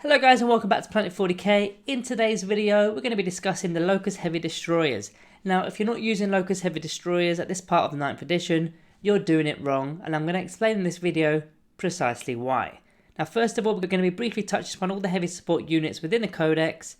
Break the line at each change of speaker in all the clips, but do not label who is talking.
Hello guys and welcome back to Planet 40k. In today's video we're going to be discussing the Locust Heavy Destroyers. Now if you're not using Locust Heavy Destroyers at this part of the 9th edition, you're doing it wrong, and I'm going to explain in this video precisely why. Now first of all, we're going to be briefly touching upon all the heavy support units within the codex,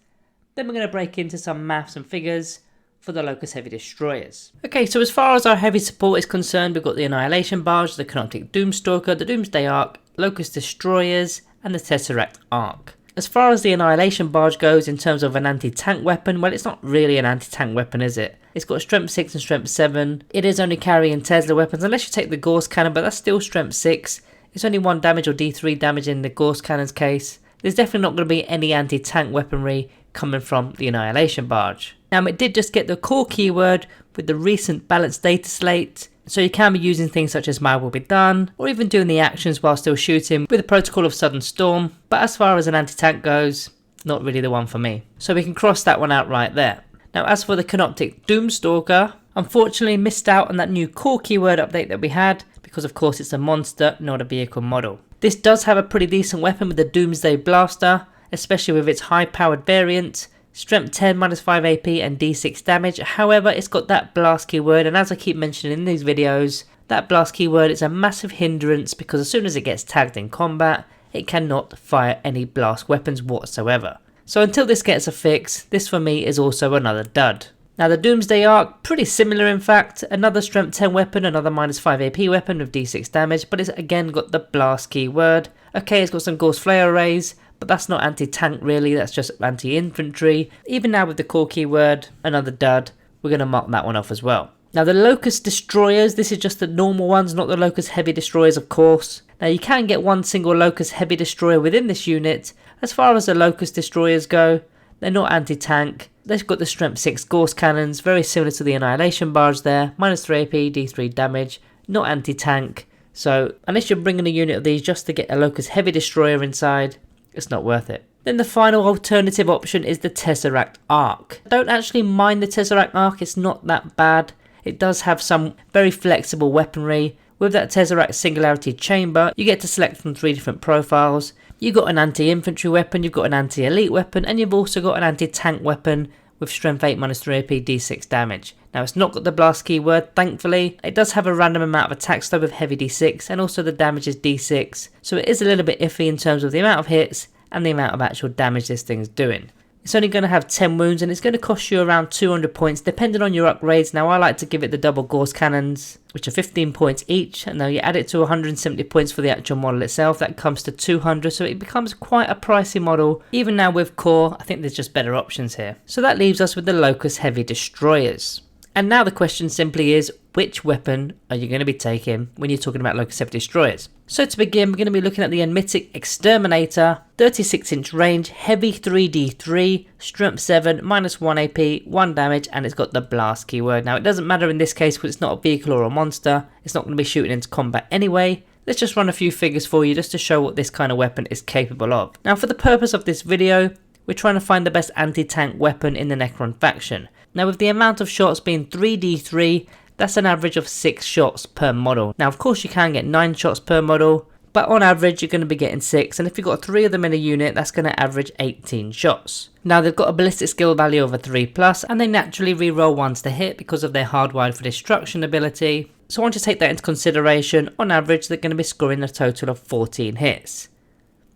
then we're going to break into some maths and figures for the Locust Heavy Destroyers. Okay, so as far as our heavy support is concerned, we've got the Annihilation Barge, the Canoptic Doomstalker, the Doomsday Ark, Locust Destroyers, and the Tesseract Ark. As far as the Annihilation Barge goes in terms of an anti-tank weapon, well, it's not really an anti-tank weapon, is it? It's got strength 6 and strength 7. It is only carrying Tesla weapons, unless you take the Gauss cannon, but that's still strength 6. It's only 1 damage or D3 damage in the Gauss cannon's case. There's definitely not going to be any anti-tank weaponry coming from the Annihilation Barge. Now, it did just get the core keyword with the recent balanced data slate, so you can be using things such as My Will Be Done, or even doing the actions while still shooting with the protocol of Sudden Storm, but as far as an anti-tank goes, not really the one for me. So we can cross that one out right there. Now as for the Canoptic Doomstalker, unfortunately missed out on that new core keyword update that we had, because of course it's a monster, not a vehicle model. This does have a pretty decent weapon with the Doomsday Blaster, especially with its high powered variant. Strength 10, minus 5 AP and D6 damage. However, it's got that blast keyword, and as I keep mentioning in these videos, that blast keyword is a massive hindrance because as soon as it gets tagged in combat, it cannot fire any blast weapons whatsoever. So until this gets a fix, this for me is also another dud. Now the Doomsday Ark, pretty similar in fact, another strength 10 weapon, another minus 5 AP weapon with D6 damage, but it's again got the blast keyword. Okay, it's got some Gauss flare arrays, but that's not anti-tank really, that's just anti-infantry. Even now with the core keyword, another dud, we're going to mark that one off as well. Now the Locust Destroyers, this is just the normal ones, not the Locust Heavy Destroyers of course. Now you can get one single Locust Heavy Destroyer within this unit. As far as the Locust Destroyers go, they're not anti-tank. They've got the strength 6 Gauss cannons, very similar to the Annihilation Barge there, minus 3 AP, D3 damage, not anti-tank. So unless you're bringing a unit of these just to get a Locust Heavy Destroyer inside, it's not worth it. Then the final alternative option is the Tesseract Ark. I don't actually mind the Tesseract Ark, it's not that bad. It does have some very flexible weaponry. With that Tesseract Singularity Chamber, you get to select from 3 different profiles. You've got an anti-infantry weapon, you've got an anti-elite weapon, and you've also got an anti-tank weapon with strength 8 minus 3 AP D6 damage. Now it's not got the blast keyword, thankfully. It does have a random amount of attack slow with heavy D6, and also the damage is D6, so it is a little bit iffy in terms of the amount of hits and the amount of actual damage this thing is doing. It's only going to have 10 wounds and it's going to cost you around 200 points depending on your upgrades. Now I like to give it the double Gauss cannons, which are 15 points each, and now you add it to 170 points for the actual model itself, that comes to 200, so it becomes quite a pricey model. Even now with core, I think there's just better options here. So that leaves us with the Locust Heavy Destroyers. And now the question simply is, which weapon are you going to be taking when you're talking about Locust Heavy Destroyers? So to begin, we're going to be looking at the Enmitic Exterminator, 36-inch range, heavy 3d3, strength 7, minus 1 AP, 1 damage, and it's got the blast keyword. Now it doesn't matter in this case because it's not a vehicle or a monster, it's not going to be shooting into combat anyway. Let's just run a few figures for you just to show what this kind of weapon is capable of. Now for the purpose of this video, we're trying to find the best anti-tank weapon in the Necron faction. Now with the amount of shots being 3d3, that's an average of 6 shots per model. Now of course you can get 9 shots per model, but on average you're going to be getting 6, and if you've got 3 of them in a unit, that's going to average 18 shots. Now they've got a ballistic skill value of a 3+, and they naturally reroll ones to hit because of their hardwired for destruction ability. So once you take that into consideration, on average they're going to be scoring a total of 14 hits.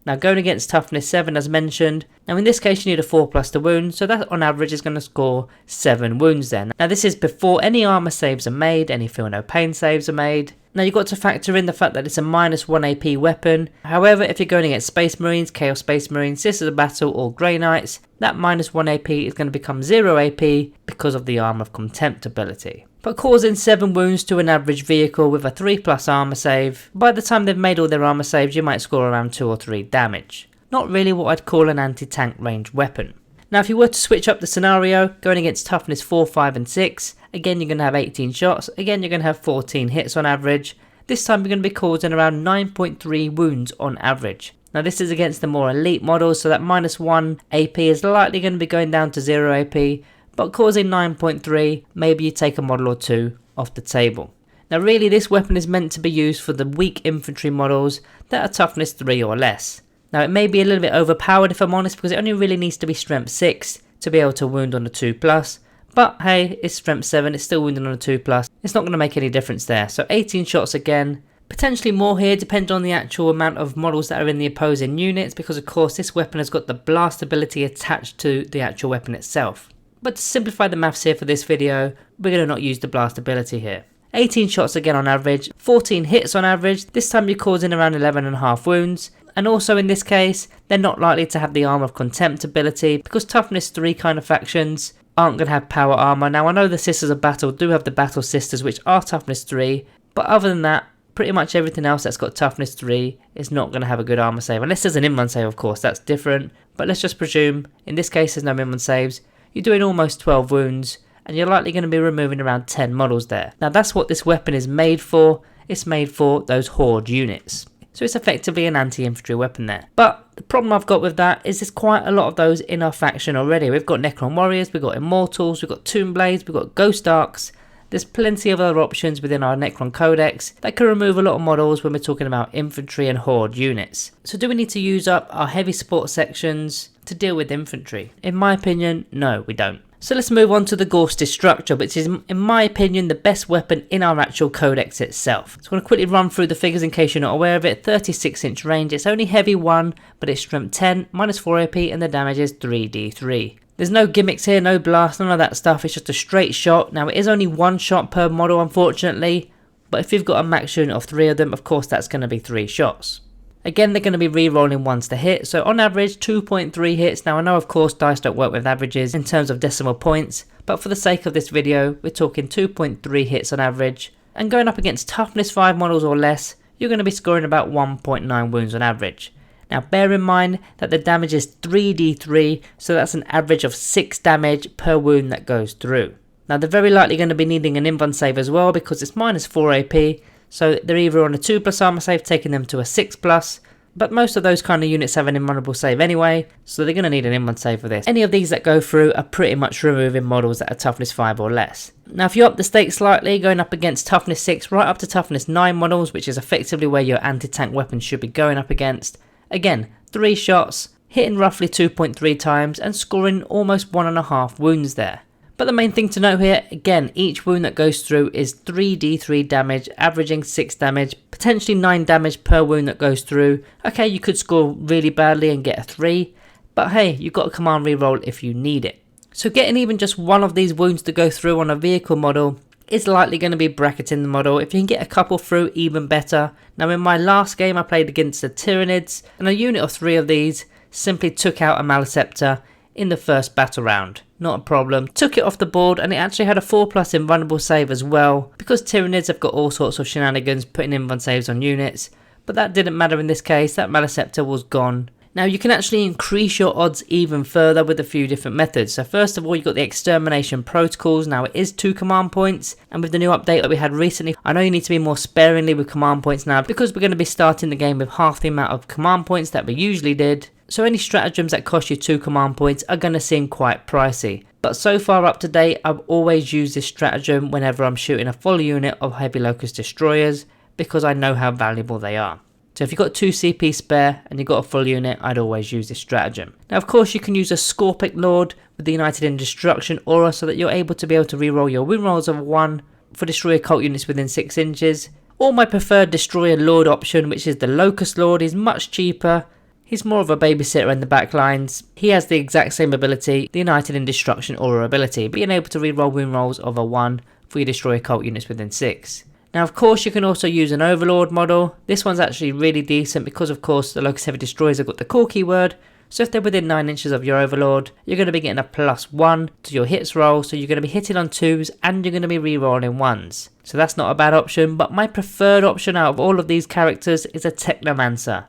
Now going against toughness 7 as mentioned, now in this case you need a 4+ to wound, so that on average is going to score 7 wounds then. Now this is before any armor saves are made, any feel no pain saves are made. Now you've got to factor in the fact that it's a minus 1 AP weapon. However, if you're going against Space Marines, Chaos Space Marines, Sisters of Battle or Grey Knights, that minus 1 AP is going to become 0 AP because of the Armor of Contempt ability. But causing 7 wounds to an average vehicle with a 3+ armor save, by the time they've made all their armor saves you might score around 2 or 3 damage. Not really what I'd call an anti-tank range weapon. Now if you were to switch up the scenario, going against toughness 4, 5 and 6, again you're going to have 18 shots, again you're going to have 14 hits on average. This time you're going to be causing around 9.3 wounds on average. Now this is against the more elite models, so that minus 1 AP is likely going to be going down to 0 AP, but causing 9.3, maybe you take a model or 2 off the table. Now really this weapon is meant to be used for the weak infantry models that are toughness 3 or less. Now it may be a little bit overpowered if I'm honest, because it only really needs to be strength 6 to be able to wound on the 2+, but hey, it's strength 7, it's still wounding on a 2+, it's not going to make any difference there. So 18 shots again, potentially more here depending on the actual amount of models that are in the opposing units, because of course this weapon has got the blast ability attached to the actual weapon itself. But to simplify the maths here for this video, we're going to not use the blast ability here. 18 shots again on average, 14 hits on average, this time you're causing around 11.5 wounds. And also in this case, they're not likely to have the Armor of Contempt ability, because Toughness 3 kind of factions aren't going to have power armor. Now I know the Sisters of Battle do have the Battle Sisters, which are Toughness 3, but other than that, pretty much everything else that's got Toughness 3 is not going to have a good armor save. Unless there's an in-run save, of course, that's different. But let's just presume, in this case there's no in-run saves, you're doing almost 12 wounds, and you're likely going to be removing around 10 models there. Now that's what this weapon is made for. It's made for those Horde units. So it's effectively an anti-infantry weapon there. But the problem I've got with that is there's quite a lot of those in our faction already. We've got Necron Warriors, we've got Immortals, we've got Tomb Blades, we've got Ghost Arcs. There's plenty of other options within our Necron Codex that can remove a lot of models when we're talking about infantry and Horde units. So do we need to use up our heavy support sections to deal with infantry? In my opinion, no, we don't. So let's move on to the Gaussian Structure, which is, in my opinion, the best weapon in our actual codex itself. So I'm going to quickly run through the figures in case you're not aware of it. 36-inch range, it's only heavy 1, but it's strength 10, -4 AP, and the damage is 3d3. There's no gimmicks here, no blast, none of that stuff, it's just a straight shot. Now it is only 1 shot per model, unfortunately, but if you've got a max unit of 3 of them, of course that's going to be 3 shots. Again, they're going to be re-rolling ones to hit, so on average 2.3 hits. Now I know of course dice don't work with averages in terms of decimal points, but for the sake of this video we're talking 2.3 hits on average, and going up against toughness 5 models or less, you're going to be scoring about 1.9 wounds on average. Now bear in mind that the damage is 3d3, so that's an average of 6 damage per wound that goes through. Now they're very likely going to be needing an invuln save as well, because it's -4 AP, so they're either on a 2+ armor save, taking them to a 6+, but most of those kind of units have an invulnerable save anyway, so they're going to need an invuln save for this. Any of these that go through are pretty much removing models that are toughness 5 or less. Now if you up the stakes slightly, going up against toughness 6 right up to toughness 9 models, which is effectively where your anti-tank weapons should be going up against, again 3 shots, hitting roughly 2.3 times and scoring almost 1.5 wounds there. But the main thing to note here, again, each wound that goes through is 3d3 damage, averaging 6 damage, potentially 9 damage per wound that goes through. Okay, you could score really badly and get a 3, but hey, you've got a command reroll if you need it. So getting even just one of these wounds to go through on a vehicle model is likely going to be bracketing the model. If you can get a couple through, even better. Now in my last game I played against the Tyranids, and a unit of 3 of these simply took out a Maleceptor in the first battle round. Not a problem. Took it off the board, and it actually had a 4+ invulnerable save as well, because Tyranids have got all sorts of shenanigans putting invuln saves on units, but that didn't matter in this case. That Maleceptor was gone. Now you can actually increase your odds even further with a few different methods. So first of all, you've got the extermination protocols. Now it is 2 command points, and with the new update that we had recently, I know you need to be more sparingly with command points now, because we're going to be starting the game with half the amount of command points that we usually did. So any stratagems that cost you 2 command points are going to seem quite pricey. But so far up to date, I've always used this stratagem whenever I'm shooting a full unit of heavy locust destroyers, because I know how valuable they are. So if you've got 2 CP spare and you've got a full unit, I'd always use this stratagem. Now of course you can use a Scorpic Lord with the United in Destruction aura, so that you're able to reroll your win rolls of 1 for destroyer cult units within 6 inches. Or my preferred destroyer lord option, which is the Locust Lord, is much cheaper. He's more of a babysitter in the back lines. He has the exact same ability, the United in Destruction aura ability, being able to reroll win rolls of a 1 for your destroyer cult units within 6. Now of course you can also use an Overlord model. This one's actually really decent because of course the Locust Heavy Destroyers have got the core keyword. So if they're within 9 inches of your Overlord, you're going to be getting a +1 to your hits roll, so you're going to be hitting on 2s and you're going to be rerolling 1s. So that's not a bad option, but my preferred option out of all of these characters is a Technomancer.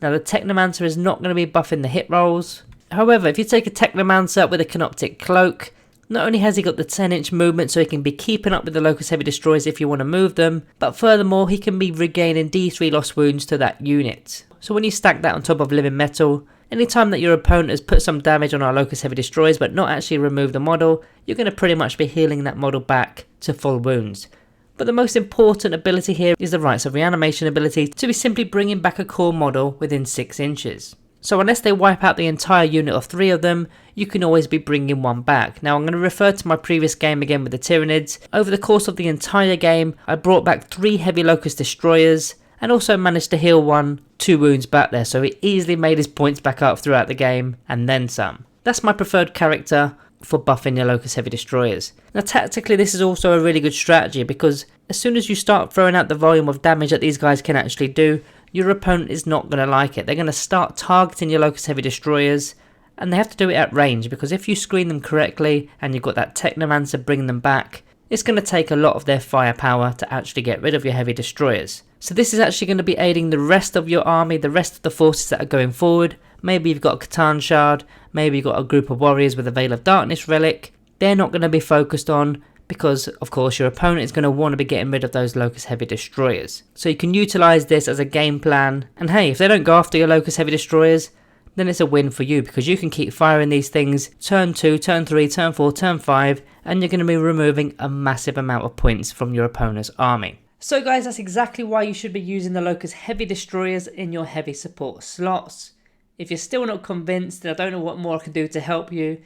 Now the Technomancer is not going to be buffing the hit rolls. However, if you take a Technomancer with a Canoptic Cloak, not only has he got the 10-inch movement so he can be keeping up with the Locust Heavy Destroyers if you want to move them, but furthermore he can be regaining D3 lost wounds to that unit. So when you stack that on top of Living Metal, anytime that your opponent has put some damage on our Locust Heavy Destroyers but not actually remove the model, you're going to pretty much be healing that model back to full wounds. But the most important ability here is the Rites of Reanimation ability, to be simply bringing back a core model within 6 inches. So unless they wipe out the entire unit of 3 of them, you can always be bringing one back. Now I'm going to refer to my previous game again with the Tyranids. Over the course of the entire game, I brought back 3 heavy Locust Destroyers and also managed to heal 2 wounds back there, so he easily made his points back up throughout the game and then some. That's my preferred character for buffing your Locust Heavy Destroyers. Now tactically this is also a really good strategy, because as soon as you start throwing out the volume of damage that these guys can actually do, your opponent is not going to like it. They're going to start targeting your Locust Heavy Destroyers, and they have to do it at range, because if you screen them correctly and you've got that Technomancer bringing them back, it's going to take a lot of their firepower to actually get rid of your Heavy Destroyers. So this is actually going to be aiding the rest of your army, the rest of the forces that are going forward. Maybe you've got a Catan Shard, maybe you've got a group of warriors with a Veil of Darkness relic. They're not going to be focused on, because of course your opponent is going to want to be getting rid of those Locust Heavy Destroyers. So you can utilise this as a game plan, and hey, if they don't go after your Locust Heavy Destroyers, then it's a win for you, because you can keep firing these things turn 2, turn 3, turn 4, turn 5, and you're going to be removing a massive amount of points from your opponent's army. So guys, that's exactly why you should be using the Locust Heavy Destroyers in your heavy support slots. If you're still not convinced, then I don't know what more I can do to help you,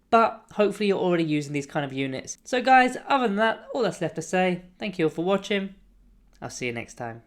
but hopefully you're already using these kind of units. So guys, other than that, all that's left to say, thank you all for watching. I'll see you next time.